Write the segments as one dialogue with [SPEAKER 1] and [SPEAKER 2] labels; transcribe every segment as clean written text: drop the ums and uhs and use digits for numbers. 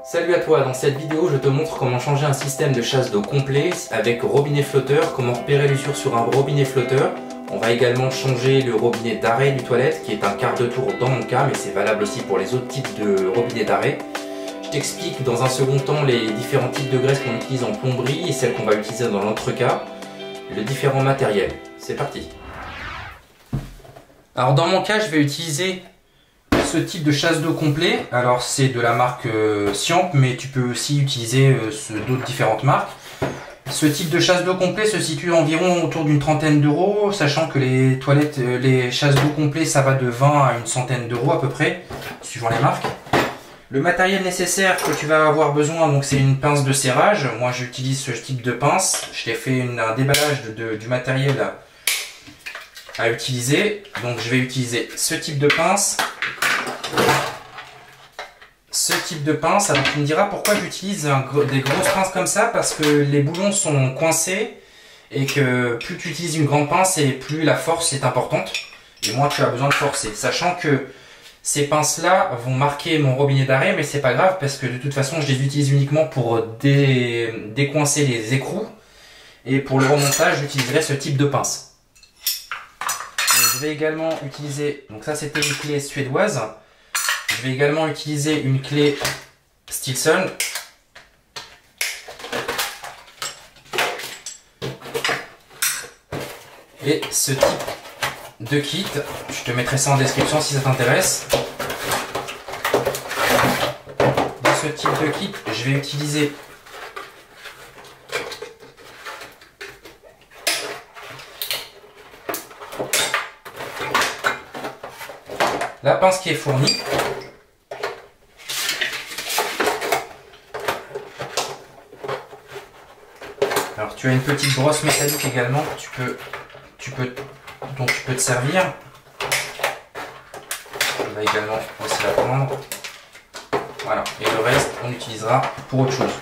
[SPEAKER 1] Salut à toi, dans cette vidéo je te montre comment changer un système de chasse d'eau complet avec robinet flotteur, comment repérer l'usure sur un robinet flotteur. On va également changer le robinet d'arrêt du toilette qui est un quart de tour dans mon cas, mais c'est valable aussi pour les autres types de robinets d'arrêt. Je t'explique dans un second temps les différents types de graisse qu'on utilise en plomberie et celles qu'on va utiliser dans notre cas, le différent matériel. C'est parti. Alors dans mon cas je vais utiliser ce type de chasse d'eau complet. Alors c'est de la marque Siamp, mais tu peux aussi utiliser d'autres différentes marques. Ce type de chasse d'eau complet se situe environ autour d'une trentaine d'euros, sachant que les toilettes, les chasses d'eau complet, ça va de 20 à une centaine d'euros à peu près, suivant les marques. Le matériel nécessaire que tu vas avoir besoin, donc c'est une pince de serrage. Moi j'utilise ce type de pince. Je t'ai fait un déballage du matériel à utiliser. Donc je vais utiliser ce type de pince. Alors tu me diras pourquoi j'utilise des grosses pinces comme ça, parce que les boulons sont coincés et que plus tu utilises une grande pince et plus la force est importante et moins tu as besoin de forcer, sachant que ces pinces là vont marquer mon robinet d'arrêt, mais c'est pas grave parce que de toute façon je les utilise uniquement pour décoincer les écrous, et pour le remontage j'utiliserai ce type de pince. Donc, je vais également utiliser, donc ça c'était une clé suédoise. Je vais également utiliser une clé Stilson. Et ce type de kit, je te mettrai ça en description si ça t'intéresse. Dans ce type de kit, je vais utiliser la pince qui est fournie. Alors tu as une petite brosse métallique également, dont tu peux te servir. On va également aussi la prendre. Voilà, et le reste on utilisera pour autre chose.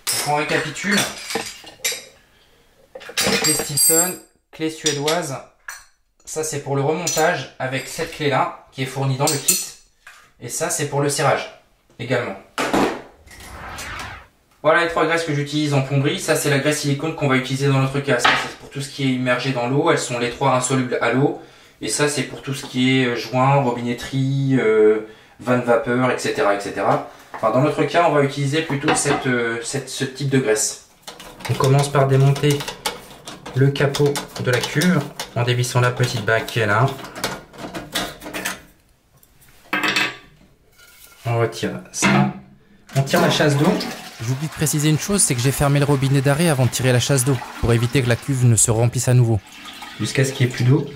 [SPEAKER 1] Donc on récapitule. Clé Stilson, clé suédoise. Ça c'est pour le remontage avec cette clé là qui est fournie dans le kit. Et ça c'est pour le serrage également. Voilà les trois graisses que j'utilise en plomberie. Ça c'est la graisse silicone qu'on va utiliser dans notre cas. Ça c'est pour tout ce qui est immergé dans l'eau. Elles sont les trois insolubles à l'eau. Et ça c'est pour tout ce qui est joint, robinetterie, vanne vapeur, etc., etc. Enfin, dans notre cas on va utiliser plutôt ce type de graisse. On commence par démonter le capot de la cuve en dévissant la petite bague qui est là. On retire ça. On tire la chasse d'eau.
[SPEAKER 2] J'oublie de préciser une chose, c'est que j'ai fermé le robinet d'arrêt avant de tirer la chasse d'eau, pour éviter que la cuve ne se remplisse à nouveau.
[SPEAKER 1] Jusqu'à ce qu'il n'y ait plus d'eau.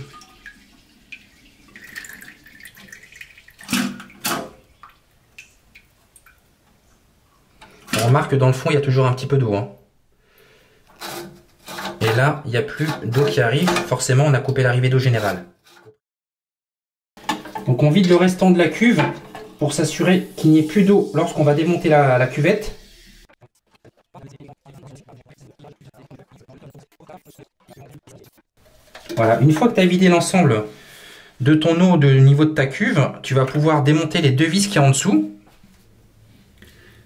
[SPEAKER 1] On remarque que dans le fond, il y a toujours un petit peu d'eau. Et là, il n'y a plus d'eau qui arrive. Forcément, on a coupé l'arrivée d'eau générale. Donc on vide le restant de la cuve pour s'assurer qu'il n'y ait plus d'eau lorsqu'on va démonter la cuvette. Voilà, une fois que tu as vidé l'ensemble de ton eau du niveau de ta cuve, tu vas pouvoir démonter les deux vis qu'il y a en dessous.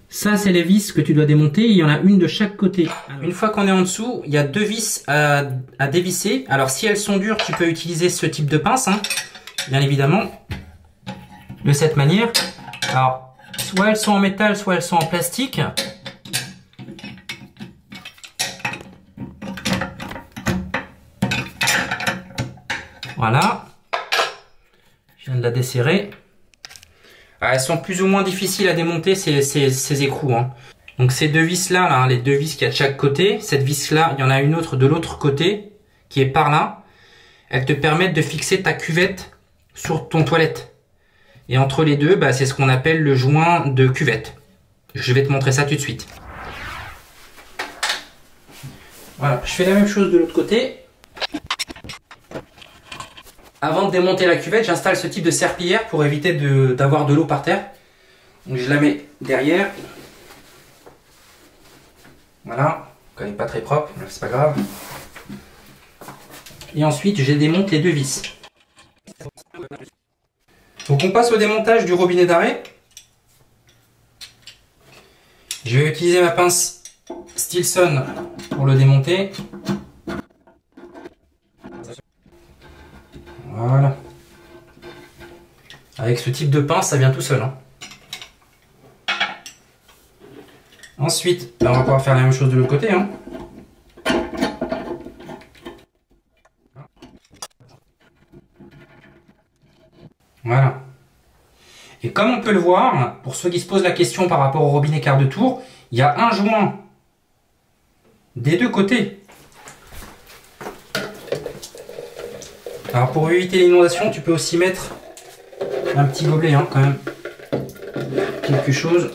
[SPEAKER 1] Ça, c'est les vis que tu dois démonter. Il y en a une de chaque côté. Une fois qu'on est en dessous, il y a deux vis à dévisser. Alors, si elles sont dures, tu peux utiliser ce type de pince, bien évidemment, de cette manière. Alors, soit elles sont en métal, soit elles sont en plastique. Voilà. Je viens de la desserrer. Elles sont plus ou moins difficiles à démonter, ces écrous. Donc ces deux vis là, les deux vis qu'il y a de chaque côté, cette vis là, il y en a une autre de l'autre côté qui est par là. Elles te permettent de fixer ta cuvette sur ton toilette. Et entre les deux, c'est ce qu'on appelle le joint de cuvette. Je vais te montrer ça tout de suite. Voilà, je fais la même chose de l'autre côté. Avant de démonter la cuvette, j'installe ce type de serpillière pour éviter d'avoir de l'eau par terre. Donc je la mets derrière. Voilà, elle n'est pas très propre, mais c'est pas grave. Et ensuite, je démonte les deux vis. Donc on passe au démontage du robinet d'arrêt. Je vais utiliser ma pince Stilson pour le démonter. Voilà. Avec ce type de pince, ça vient tout seul, hein. Ensuite, on va pouvoir faire la même chose de l'autre côté, hein. Voilà. Et comme on peut le voir, pour ceux qui se posent la question par rapport au robinet quart de tour, il y a un joint des deux côtés. Alors pour éviter l'inondation, tu peux aussi mettre un petit gobelet, hein, quand même. Quelque chose.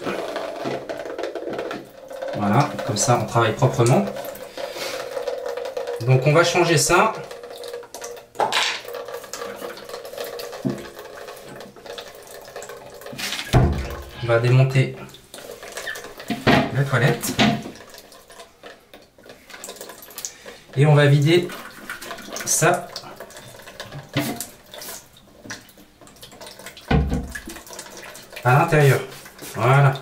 [SPEAKER 1] Voilà, comme ça on travaille proprement. Donc on va changer ça. On va démonter la toilette. Et on va vider ça. À l'intérieur. Voilà.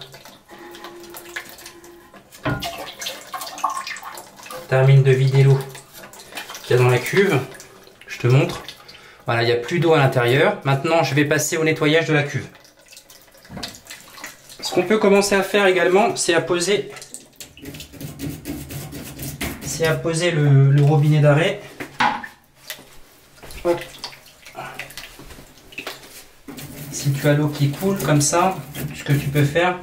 [SPEAKER 1] Termine de vider l'eau qu'il y a dans la cuve. Je te montre. Voilà, il n'y a plus d'eau à l'intérieur. Maintenant, je vais passer au nettoyage de la cuve. Ce qu'on peut commencer à faire également, c'est à poser le robinet d'arrêt. Si tu as l'eau qui coule comme ça, ce que tu peux faire,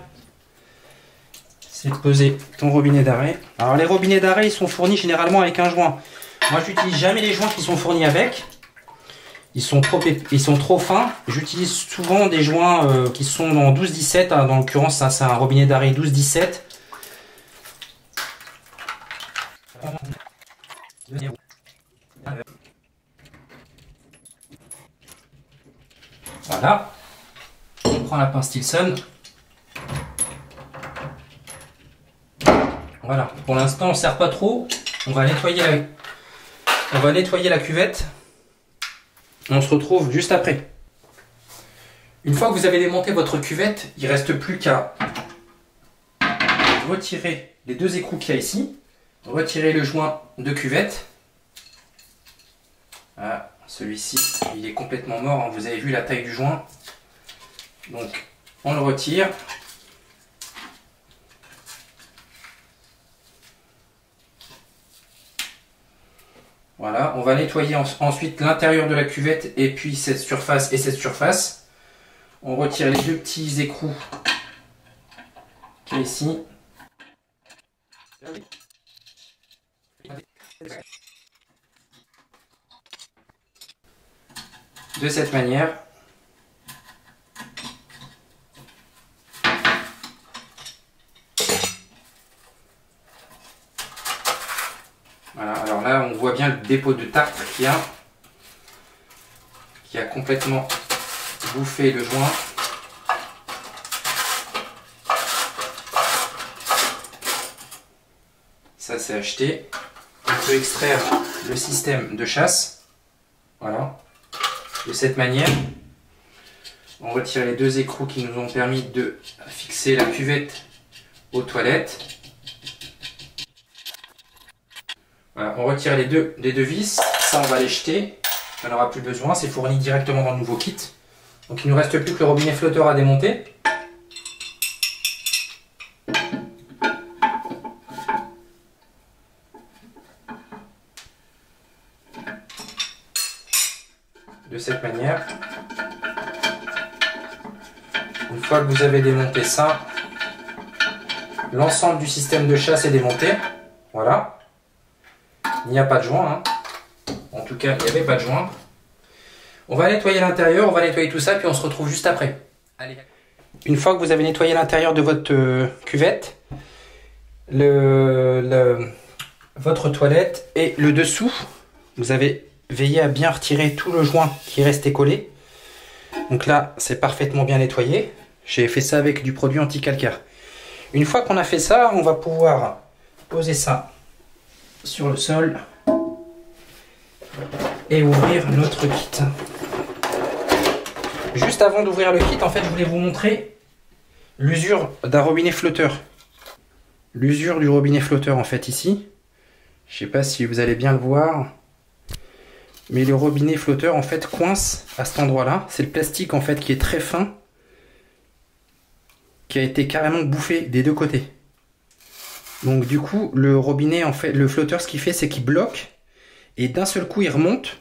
[SPEAKER 1] c'est de poser ton robinet d'arrêt. Alors les robinets d'arrêt, ils sont fournis généralement avec un joint. Moi, je n'utilise jamais les joints qui sont fournis avec. Ils sont trop fins. J'utilise souvent des joints qui sont en 12-17. Hein. Dans l'occurrence, ça c'est un robinet d'arrêt 12-17. Voilà. On prend la pince Stilson. Voilà. Pour l'instant, on ne serre pas trop. On va nettoyer la cuvette. On se retrouve juste après. Une fois que vous avez démonté votre cuvette, il ne reste plus qu'à retirer les deux écrous qu'il y a ici. Retirer le joint de cuvette. Voilà, celui-ci, il est complètement mort, hein. Vous avez vu la taille du joint. Donc, on le retire. Voilà, on va nettoyer ensuite l'intérieur de la cuvette et puis cette surface et cette surface. On retire les deux petits écrous qu'il y a ici. De cette manière. Voilà, alors là on voit bien le dépôt de tartre qui a complètement bouffé le joint. Ça c'est acheté. On peut extraire le système de chasse. Voilà. De cette manière. On retire les deux écrous qui nous ont permis de fixer la cuvette aux toilettes. Voilà, on retire les deux vis. Ça on va les jeter. On n'en aura plus besoin. C'est fourni directement dans le nouveau kit. Donc il ne nous reste plus que le robinet flotteur à démonter. De cette manière. Une fois que vous avez démonté ça, l'ensemble du système de chasse est démonté. Voilà. Il n'y a pas de joint. Hein. En tout cas, il n'y avait pas de joint. On va nettoyer l'intérieur, on va nettoyer tout ça, puis on se retrouve juste après. Allez. Une fois que vous avez nettoyé l'intérieur de votre cuvette, votre toilette et le dessous, vous avez veillé à bien retirer tout le joint qui restait collé. Donc là, c'est parfaitement bien nettoyé. J'ai fait ça avec du produit anti-calcaire. Une fois qu'on a fait ça, on va pouvoir poser ça sur le sol et ouvrir notre kit. Juste avant d'ouvrir le kit, en fait, je voulais vous montrer l'usure d'un robinet flotteur. L'usure du robinet flotteur, en fait, ici. Je sais pas si vous allez bien le voir. Mais le robinet flotteur, en fait, coince à cet endroit-là. C'est le plastique, en fait, qui est très fin. Qui a été carrément bouffé des deux côtés. Donc, du coup, le robinet, en fait, le flotteur, ce qu'il fait, c'est qu'il bloque. Et d'un seul coup, il remonte.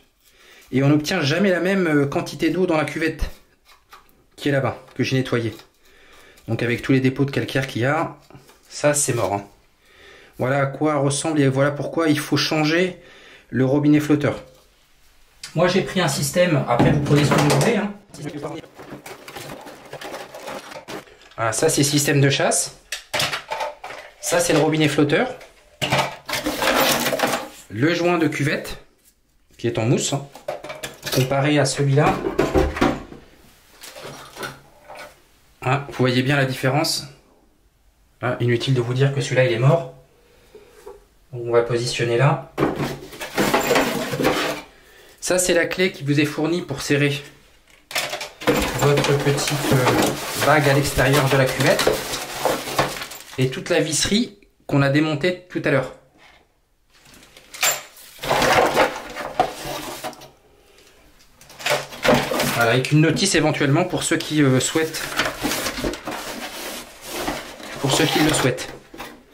[SPEAKER 1] Et on n'obtient jamais la même quantité d'eau dans la cuvette qui est là-bas, que j'ai nettoyé. Donc avec tous les dépôts de calcaire qu'il y a, ça c'est mort. Hein. Voilà à quoi ressemble et voilà pourquoi il faut changer le robinet flotteur. Moi j'ai pris un système, après vous prenez ce que vous voulez. Hein. Voilà, ça c'est le système de chasse. Ça c'est le robinet flotteur. Le joint de cuvette, qui est en mousse, hein, comparé à celui-là. Ah, vous voyez bien la différence. Ah, inutile de vous dire que celui-là il est mort. On va positionner là. Ça c'est la clé qui vous est fournie pour serrer votre petite bague à l'extérieur de la cuvette. Et toute la visserie qu'on a démontée tout à l'heure. Voilà, avec une notice éventuellement pour ceux qui souhaitent. Pour ceux qui le souhaitent.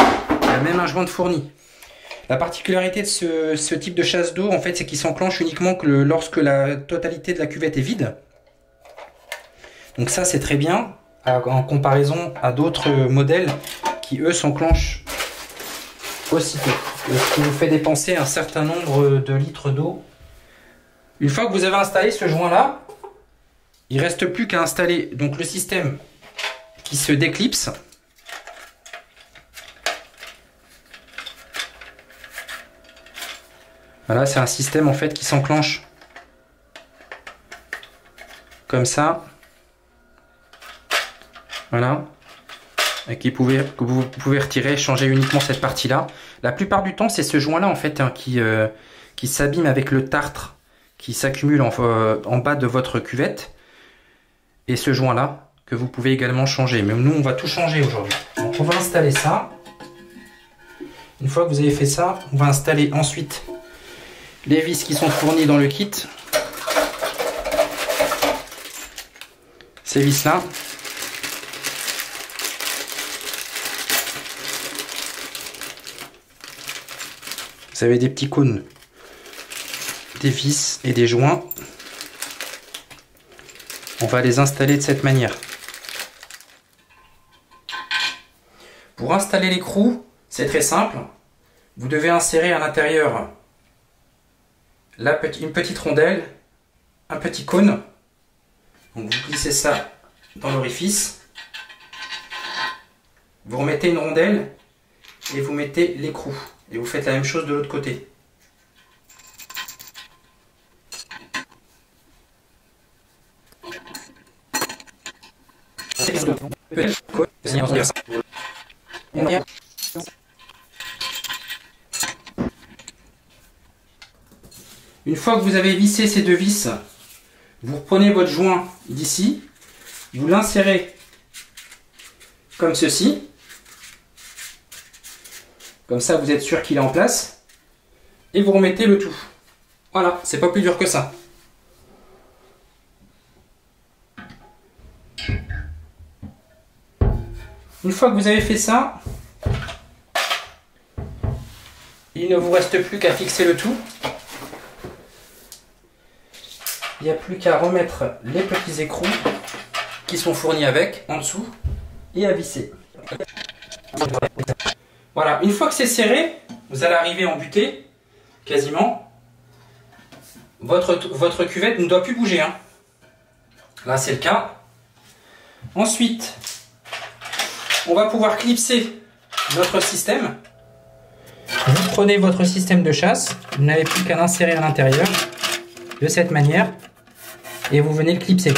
[SPEAKER 1] Il y a même un joint de fourni. La particularité de ce type de chasse d'eau, en fait, c'est qu'il s'enclenche uniquement que lorsque la totalité de la cuvette est vide. Donc ça, c'est très bien, en comparaison à d'autres modèles qui, eux, s'enclenchent aussitôt. Et ce qui vous fait dépenser un certain nombre de litres d'eau. Une fois que vous avez installé ce joint-là, il ne reste plus qu'à installer donc, le système qui se déclipse. Voilà, c'est un système en fait qui s'enclenche comme ça. Voilà. Et que vous pouvez retirer, changer uniquement cette partie-là. La plupart du temps, c'est ce joint-là en fait hein, qui s'abîme avec le tartre qui s'accumule en bas de votre cuvette. Et ce joint-là que vous pouvez également changer. Mais nous, on va tout changer aujourd'hui. Donc, on va installer ça. Une fois que vous avez fait ça, on va installer ensuite les vis qui sont fournies dans le kit. Ces vis là. Vous avez des petits cônes, des vis et des joints. On va les installer de cette manière. Pour installer l'écrou, c'est très simple. Vous devez insérer à l'intérieur une petite rondelle, un petit cône. Donc vous glissez ça dans l'orifice. Vous remettez une rondelle et vous mettez l'écrou. Et vous faites la même chose de l'autre côté. Une fois que vous avez vissé ces deux vis, vous reprenez votre joint d'ici, vous l'insérez comme ceci. Comme ça, vous êtes sûr qu'il est en place. Et vous remettez le tout. Voilà, c'est pas plus dur que ça. Une fois que vous avez fait ça, il ne vous reste plus qu'à fixer le tout. Il n'y a plus qu'à remettre les petits écrous qui sont fournis avec en dessous et à visser. Voilà, une fois que c'est serré, vous allez arriver en butée, quasiment. Votre cuvette ne doit plus bouger. Hein. Là, c'est le cas. Ensuite, on va pouvoir clipser notre système. Vous prenez votre système de chasse, vous n'avez plus qu'à l'insérer à l'intérieur, de cette manière, et vous venez le clipser.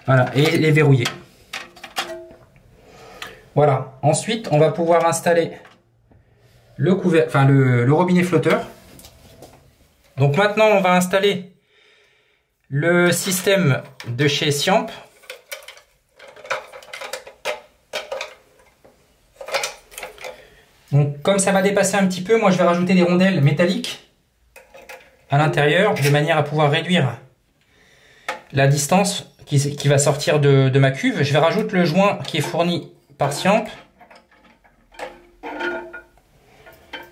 [SPEAKER 1] Voilà, et les verrouiller. Voilà, ensuite on va pouvoir installer le robinet flotteur. Donc maintenant on va installer Le système de chez Siamp. Donc comme ça va dépasser un petit peu, moi je vais rajouter des rondelles métalliques à l'intérieur de manière à pouvoir réduire la distance qui va sortir de ma cuve. Je vais rajouter le joint qui est fourni par Siamp.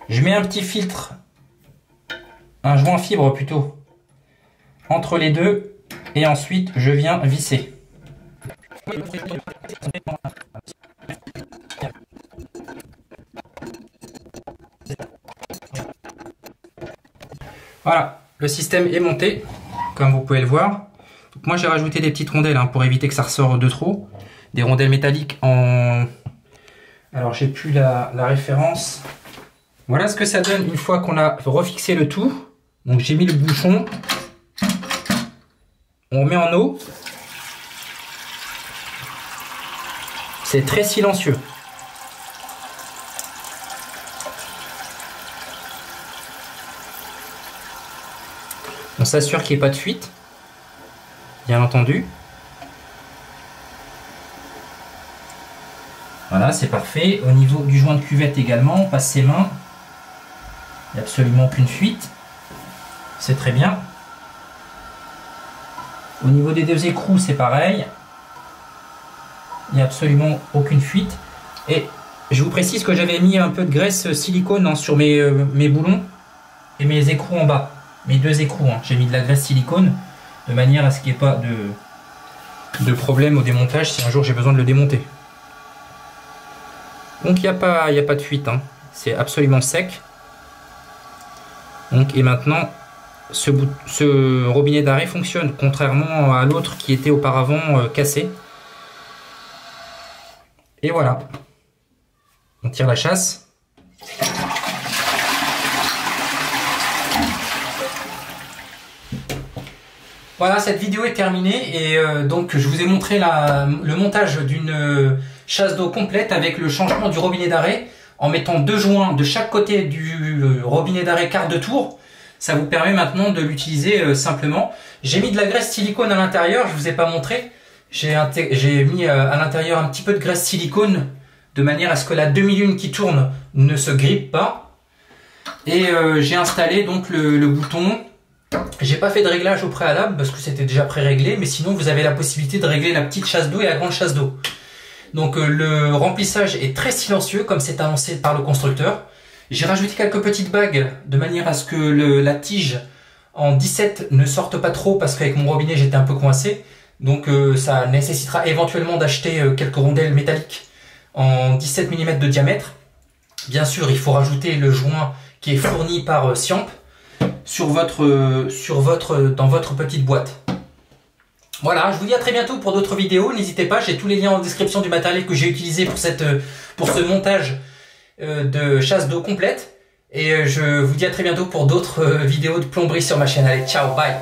[SPEAKER 1] Je mets un petit filtre, un joint fibre plutôt, entre les deux et ensuite je viens visser. Voilà, le système est monté, comme vous pouvez le voir. Donc moi j'ai rajouté des petites rondelles pour éviter que ça ressort de trop. Des rondelles métalliques en... Alors j'ai plus la référence. Voilà ce que ça donne une fois qu'on a refixé le tout. Donc j'ai mis le bouchon. On met en eau. C'est très silencieux. On s'assure qu'il n'y ait pas de fuite, bien entendu. Voilà, c'est parfait. Au niveau du joint de cuvette également, on passe ses mains. Il n'y a absolument aucune fuite. C'est très bien. Au niveau des deux écrous, c'est pareil. Il n'y a absolument aucune fuite. Et je vous précise que j'avais mis un peu de graisse silicone sur mes boulons et mes écrous en bas. Mes deux écrous, j'ai mis de la graisse silicone de manière à ce qu'il n'y ait pas de problème au démontage si un jour j'ai besoin de le démonter. Donc il n'y a pas de fuite, c'est absolument sec. Donc, et maintenant ce robinet d'arrêt fonctionne contrairement à l'autre qui était auparavant cassé. Et voilà, on tire la chasse. Voilà, cette vidéo est terminée et donc je vous ai montré le montage d'une chasse d'eau complète avec le changement du robinet d'arrêt en mettant deux joints de chaque côté du robinet d'arrêt quart de tour. Ça vous permet maintenant de l'utiliser simplement. J'ai mis de la graisse silicone à l'intérieur, je vous ai pas montré. J'ai mis à l'intérieur un petit peu de graisse silicone de manière à ce que la demi-lune qui tourne ne se grippe pas. Et j'ai installé donc le bouton. J'ai pas fait de réglage au préalable parce que c'était déjà pré-réglé, mais sinon vous avez la possibilité de régler la petite chasse d'eau et la grande chasse d'eau. Donc le remplissage est très silencieux comme c'est annoncé par le constructeur. J'ai rajouté quelques petites bagues de manière à ce que la tige en 17 ne sorte pas trop parce qu'avec mon robinet j'étais un peu coincé. Donc ça nécessitera éventuellement d'acheter quelques rondelles métalliques en 17 mm de diamètre. Bien sûr il faut rajouter le joint qui est fourni par Siamp dans votre petite boîte. Voilà, je vous dis à très bientôt pour d'autres vidéos. N'hésitez pas, j'ai tous les liens en description du matériel que j'ai utilisé pour ce montage de chasse d'eau complète. Et je vous dis à très bientôt pour d'autres vidéos de plomberie sur ma chaîne. Allez, ciao, bye!